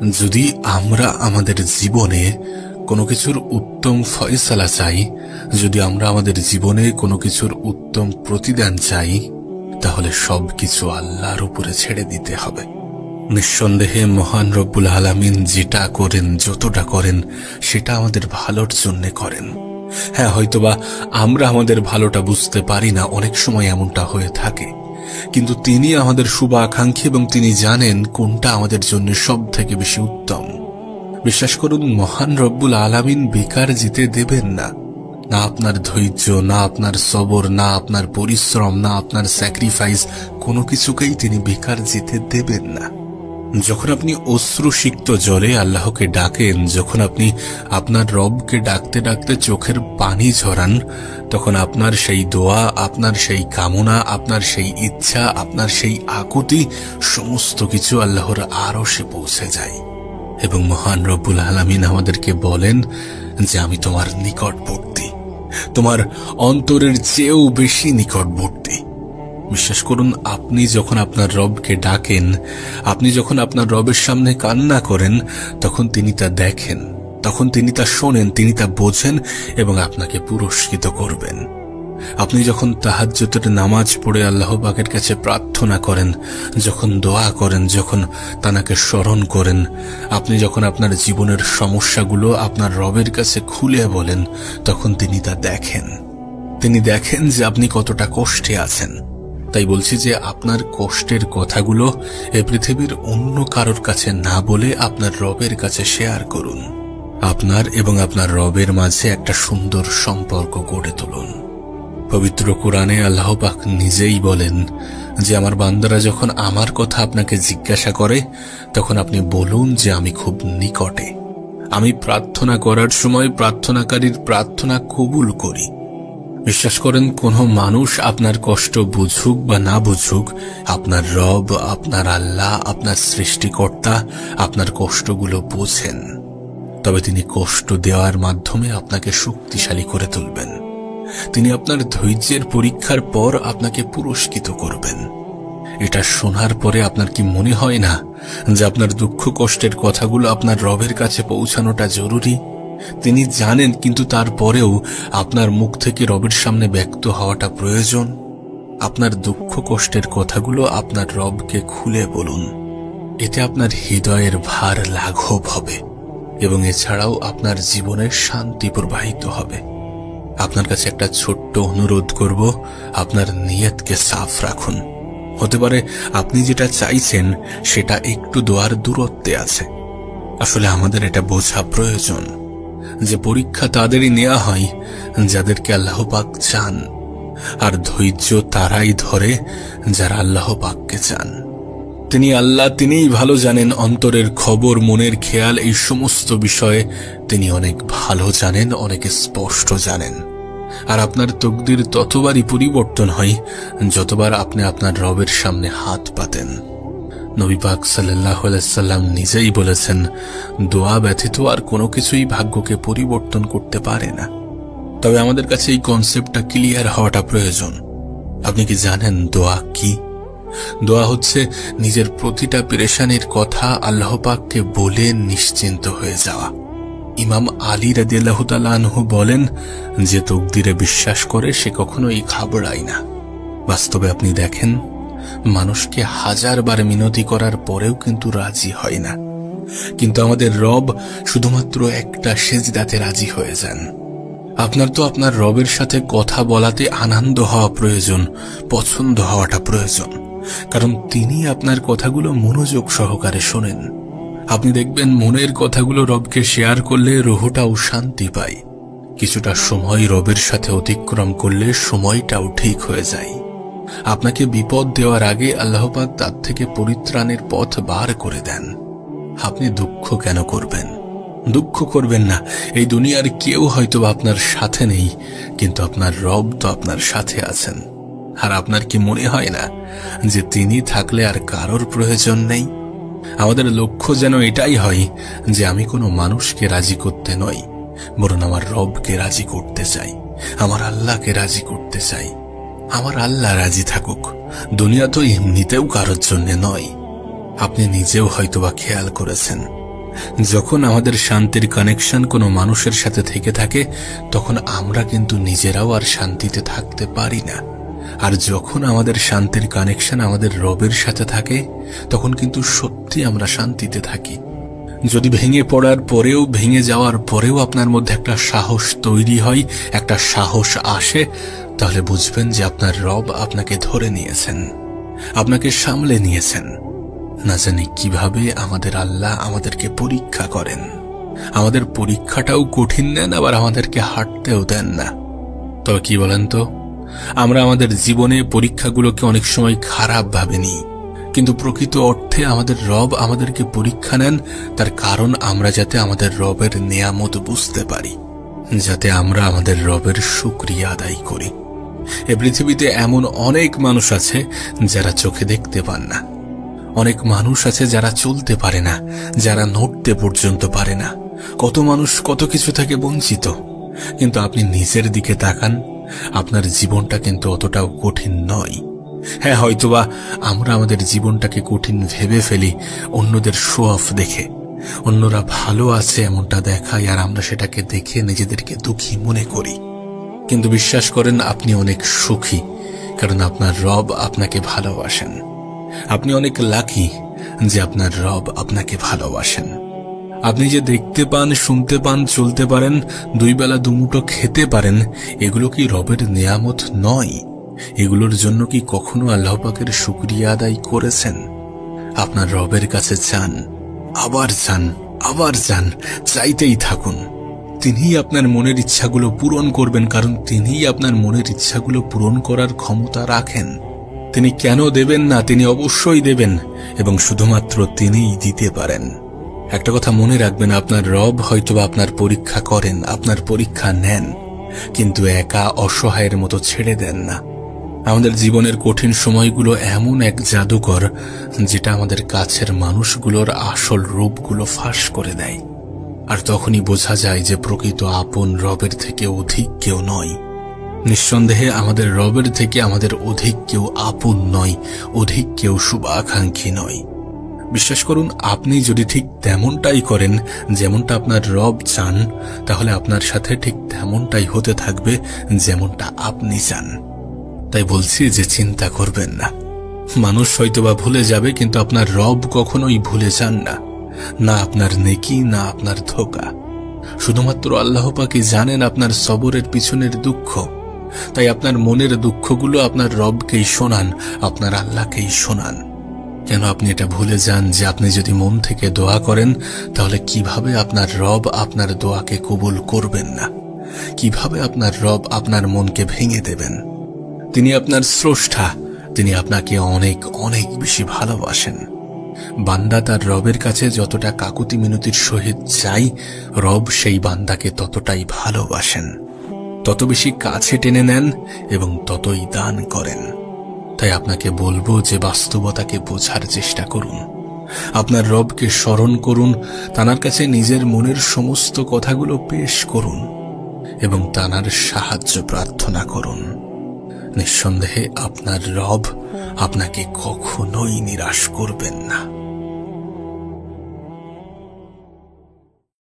যদি আমরা আমাদের জীবনে কোনো কিছুর উত্তম ফয়সালা চাই, যদি আমরা আমাদের জীবনে কোনো কিছুর উত্তম প্রতিদান চাই, তাহলে সবকিছু আল্লাহর উপরে ছেড়ে দিতে হবে। নিঃসন্দেহে মহান রব্বুল আলামিন যেটা করেন, যতটা করেন, সেটা আমাদের ভালোর জন্য করেন। হ্যাঁ, হয়তোবা আমরা আমাদের ভালোটা বুঝতে পারি না, অনেক সময় এমনটা হয়ে থাকে, কিন্তু তিনি আমাদের শুভাকাঙ্ক্ষী এবং তিনি জানেন কোনটা আমাদের জন্য সব থেকে বেশি উত্তম। বিশ্বাস করুন, মহান রব্বুল আলামিন বেকার যেতে দেবেন না। না আপনার ধৈর্য, না আপনার সবর, না আপনার পরিশ্রম, না আপনার স্যাক্রিফাইস, কোনো কিছুকেই তিনি বেকার যেতে দেবেন না। যখন আপনি অশ্রুসিক্ত জলে আল্লাহকে ডাকেন, যখন আপনি আপনার রবকে ডাকতে ডাকতে চোখের পানি ঝরান, তখন আপনার সেই দোয়া, আপনার সেই কামনা, আপনার সেই ইচ্ছা, আপনার সেই আকুতি, সমস্ত কিছু আল্লাহর আরশে পৌঁছে যায়। এবং মহান রব্বুল আলামিন আমাদেরকে বলেন যে আমি তোমার নিকটবর্তী, তোমার অন্তরের চেয়েও বেশি নিকটবর্তী। বিশ্বাস করুন, আপনি যখন আপনার রবকে ডাকেন, আপনি যখন আপনার রবের সামনে কান্না করেন, তখন তিনি তা দেখেন, তখন তিনি তা শোনেন, তিনি তা বোঝেন এবং আপনাকে পুরস্কৃত করবেন। আপনি যখন তাহাজ্জুদের নামাজ পড়ে আল্লাহ পাকের কাছে প্রার্থনা করেন, যখন দোয়া করেন, যখন তাকে স্মরণ করেন, আপনি যখন আপনার জীবনের সমস্যাগুলো আপনার রবের কাছে খুলে বলেন, তখন তিনি তা দেখেন। তিনি দেখেন যে আপনি কতটা কষ্টে আছেন। তাই বলছি যে আপনার কষ্টের কথাগুলো এই পৃথিবীর অন্য কারোর কাছে না বলে আপনার রবের কাছে শেয়ার করুন। আপনার এবং আপনার রবের মাঝে একটা সুন্দর সম্পর্ক গড়ে তুলুন। পবিত্র কোরআনে আল্লাহ পাক নিজেই বলেন যে আমার বান্দারা যখন আমার কথা আপনাকে জিজ্ঞাসা করে, তখন আপনি বলুন যে আমি খুব নিকটে, আমি প্রার্থনা করার সময় প্রার্থনাকারীর প্রার্থনা কবুল করি। বিশ্বাস করেন, কোনো মানুষ আপনার কষ্ট বুঝুক বা না বুঝুক, আপনার রব, আপনার আল্লাহ, আপনার সৃষ্টিকর্তা আপনার কষ্টগুলো বোঝেন। তবে তিনি কষ্ট দেওয়ার মাধ্যমে আপনাকে শক্তিশালী করে তুলবেন। তিনি আপনার ধৈর্যের পরীক্ষার পর আপনাকে পুরস্কৃত করবেন। এটা শোনার পরে আপনার কি মনে হয় না যে আপনার দুঃখ কষ্টের কথাগুলো আপনার রবের কাছে পৌঁছানোটা জরুরি? তিনি জানেন, কিন্তু তারপরেও আপনার মুখ থেকে রবের সামনে ব্যক্ত হওয়াটা প্রয়োজন। আপনার দুঃখ কষ্টের কথাগুলো আপনার রবকে খুলে বলুন। এতে আপনার হৃদয়ের ভার লাঘব হবে এবং এছাড়াও আপনার জীবনে শান্তি প্রবাহিত হবে। আপনার কাছে একটা ছোট্ট অনুরোধ করব, আপনার নিয়তকে সাফ রাখুন। হতে পারে আপনি যেটা চাইছেন সেটা একটু দোয়ার দূরত্বে আছে। আসলে আমাদের এটা বোঝা প্রয়োজন যে পরীক্ষা তাদেরই নেওয়া হয় যাদেরকে আল্লাহ পাক চান, আর ধৈর্য তারাই ধরে যারা আল্লাহ পাককে চান। তিনি আল্লাহ, তিনিই ভালো জানেন অন্তরের খবর, মনের খেয়াল, এই সমস্ত বিষয়ে তিনি অনেক ভালো জানেন, অনেক স্পষ্ট জানেন। আর আপনার তকদির ততবারই পরিবর্তন হয় যতবার আপনি আপনার রবের সামনে হাত পাতেন। নবী পাক সাল্লাল্লাহু আলাইহি সাল্লাম নিজেই বলেছেন, দোয়া ব্যতীত আর কোনো কিছুই ভাগ্যকে পরিবর্তন করতে পারে না। তবে আমাদের কাছে এই কনসেপ্টটা ক্লিয়ার হওয়াটা প্রয়োজন। আপনি কি জানেন দোয়া কি? দোয়া হচ্ছে নিজের প্রতিটা পেরেশানির কথা আল্লাহ পাককে বলে নিশ্চিন্ত হয়ে যাওয়া। ইমাম আলী রাদিয়াল্লাহু তাআলা আনহু বলেন, যে তকদিরে বিশ্বাস করে সে কখনোই ঘাবড়ায় না। বাস্তবে আপনি দেখেন, মানুষকে 1000 বার মিনতি করার পরেও কিন্তু রাজি হয় না, কিন্তু আমাদের রব শুধুমাত্র একটা সেজদাতে রাজি হয়ে যান। আপনার তো আপনার রবের সাথে কথা বলাতে আনন্দ হওয়া প্রয়োজন, পছন্দ হওয়াটা প্রয়োজন, কারণ তিনি আপনার কথাগুলো মনোযোগ সহকারে শোনেন। আপনি দেখবেন মনের কথাগুলো রবকে শেয়ার করলে রুহটাও শান্তি পায়। কিছুটা সময় রবের সাথে অতিক্রম করলে সময়টাও ঠিক হয়ে যায়। আপনাকে বিপদ দেওয়ার আগে আল্লাহ পাক তার থেকে পরিত্রাণের পথ বার করে দেন। আপনি দুঃখ কেন করবেন? দুঃখ করবেন না। এই দুনিয়ার কেউ হয়তো আপনার সাথে নেই, কিন্তু আপনার রব তো আপনার সাথে আছেন। আর আপনার কি মনে হয় না যে তিনি থাকলে আর কারোর প্রয়োজন নেই? আমাদের লক্ষ্য যেন এটাই হয় যে আমি কোনো মানুষকে রাজি করতে নই, বরং আমার রবকে রাজি করতে চাই, আমার আল্লাহকে রাজি করতে চাই। আমার আল্লাহ রাজি থাকুক। দুনিয়া তো এমনিতেও কারোর জন্য নয়। আপনি নিজেও হয়তোবা খেয়াল করেছেন যখন আমাদের শান্তির কানেকশন কোনো মানুষের সাথে থেকে থাকে, তখন আমরা কিন্তু নিজেরাও আর শান্তিতে থাকতে পারি না। আর যখন আমাদের শান্তির কানেকশন আমাদের রবের সাথে থাকে, তখন কিন্তু সত্যি আমরা শান্তিতে থাকি। যদি ভেঙে পড়ার পরেও, ভেঙে যাওয়ার পরেও আপনার মধ্যে একটা সাহস তৈরি হয়, একটা সাহস আসে, তাহলে বুঝবেন যে আপনার রব আপনাকে ধরে নিয়েছেন, আপনাকে সামলে নিয়েছেন। না জানি কিভাবে আমাদের আল্লাহ আমাদেরকে পরীক্ষা করেন। আমাদের পরীক্ষাটাও কঠিন নেন, আবার আমাদেরকে হাঁটতেও দেন না। তবে কি বলেন তো, আমরা আমাদের জীবনে পরীক্ষাগুলোকে অনেক সময় খারাপ ভাবে নিই, কিন্তু প্রকৃত অর্থে আমাদের রব আমাদেরকে পরীক্ষা নেন, তার কারণ আমরা যাতে আমাদের রবের নেয়ামত বুঝতে পারি, যাতে আমরা আমাদের রবের শুকরিয়া আদায় করি। এ পৃথিবীতে এমন অনেক মানুষ আছে যারা চোখে দেখতে পান না, অনেক মানুষ আছে যারা চলতে পারে না, যারা নড়তে পর্যন্ত পারে না। কত মানুষ কত কিছু থেকে বঞ্চিত। কিন্তু আপনি নিজের দিকে তাকান, আপনার জীবনটা কিন্তু অতটাও কঠিন নয়। হ্যাঁ, হয়তোবা আমরা আমাদের জীবনটাকে কঠিন ভেবে ফেলি অন্যদের শো অফ দেখে, অন্যরা ভালো আছে এমনটা দেখায়, আর আমরা সেটাকে দেখে নিজেদেরকে দুঃখী মনে করি। কিন্তু বিশ্বাস করেন, আপনি অনেক সুখী, কারণ আপনার রব আপনাকে ভালোবাসেন। আপনি অনেক লাকি যে আপনার রব আপনাকে ভালোবাসেন। আপনি যে দেখতে পান, শুনতে পান, চলতে পারেন, দুই বেলা দুমুঠো খেতে পারেন, এগুলো কি রবের নেয়ামত নয়? এগুলোর জন্য কি কখনো আল্লাহ পাকের শুকরিয়া আদায় করেছেন? আপনার রবের কাছে চান, আবার চান, আবার চান, চাইতেই থাকুন। তিনিই আপনার মনের ইচ্ছাগুলো পূরণ করবেন, কারণ তিনিই আপনার মনের ইচ্ছাগুলো পূরণ করার ক্ষমতা রাখেন। তিনি কেন দেবেন না? তিনি অবশ্যই দেবেন, এবং শুধুমাত্র তিনিই দিতে পারেন। একটা কথা মনে রাখবেন, আপনার রব হয়তোবা আপনার পরীক্ষা করেন, আপনার পরীক্ষা নেন, কিন্তু একা অসহায়ের মতো ছেড়ে দেন না। আমাদের জীবনের কঠিন সময়গুলো এমন এক জাদুকর, যেটা আমাদের কাছের মানুষগুলোর আসল রূপগুলো ফাঁস করে দেয়। আর তখনই বোঝা যায় যে প্রকৃত আপন রবের থেকে অধিক কেউ নয়। নিঃসন্দেহে আমাদের রবের থেকে আমাদের অধিক কেউ আপন নয়, অধিক কেউ শুভাকাঙ্ক্ষী নয়। বিশ্বাস করুন, আপনি যদি ঠিক তেমনটাই করেন যেমনটা আপনার রব চান, তাহলে আপনার সাথে ঠিক তেমনটাই হতে থাকবে যেমনটা আপনি চান। তাই বলছি যে চিন্তা করবেন না। মানুষ হয়তোবা ভুলে যাবে, কিন্তু আপনার রব কখনোই ভুলে যান না। না আপনার নেকি, না আপনার ধোঁকা। শুধুমাত্র আল্লাহ পাকই জানেন আপনার সবরের পিছনের দুঃখ। তাই আপনার মনের দুঃখগুলো আপনার রবকেই শোনান, আপনার আল্লাহকেই শোনান। কেন আপনি এটা ভুলে যান যে আপনি যদি মন থেকে দোয়া করেন, তাহলে কিভাবে আপনার রব আপনার দোয়াকে কবুল করবেন না? কিভাবে আপনার রব আপনার মনকে ভেঙে দেবেন? তিনি আপনার স্রষ্টা, তিনি আপনাকে অনেক অনেক বেশি ভালোবাসেন। বান্দা তার রবের কাছে যতটা কাকুতি মিনতির সহিত চাই, রব সেই বান্দাকে ততটাই ভালোবাসেন, তত বেশি কাছে টেনে নেন এবং ততই দান করেন। তাই আপনাকে বলবো যে বাস্তবতাকে বোঝার চেষ্টা করুন, আপনার রবকে স্মরণ করুন, তানার কাছে নিজের মনের সমস্ত কথাগুলো পেশ করুন এবং তানার সাহায্য প্রার্থনা করুন। নিঃসন্দেহে আপনার রব আপনাকে কখনোই নিরাশ করবেন না।